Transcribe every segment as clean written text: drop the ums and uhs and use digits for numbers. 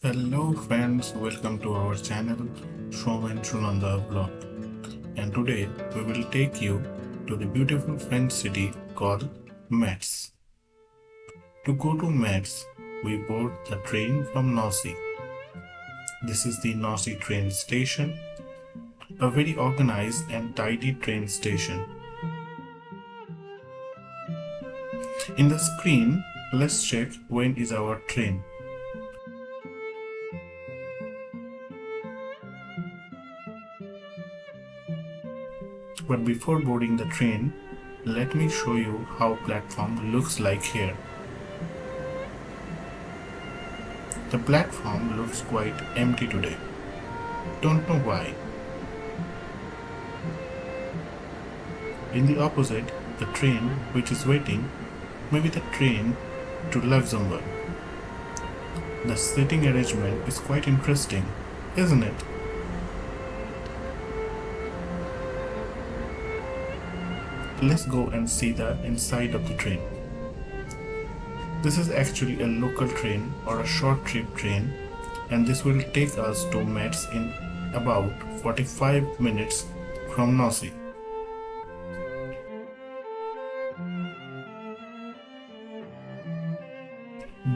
Hello friends, welcome to our channel Showman Shunanda vlog. And today we will take you to the beautiful French city called Metz. To go to Metz, we board the train from Nancy. This is the Nancy train station, a very organized and tidy train station. In the screen, let's check when is our train. But before boarding the train, let me show you how platform looks like here. The platform looks quite empty today. Don't know why. In the opposite, the train which is waiting may be the train to Luxembourg. The seating arrangement is quite interesting, isn't it? Let's go and see the inside of the train. This is actually a local train or a short trip train, and this will take us to Metz in about 45 minutes from Nancy.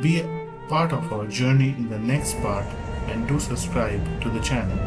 Be a part of our journey in the next part and do subscribe to the channel.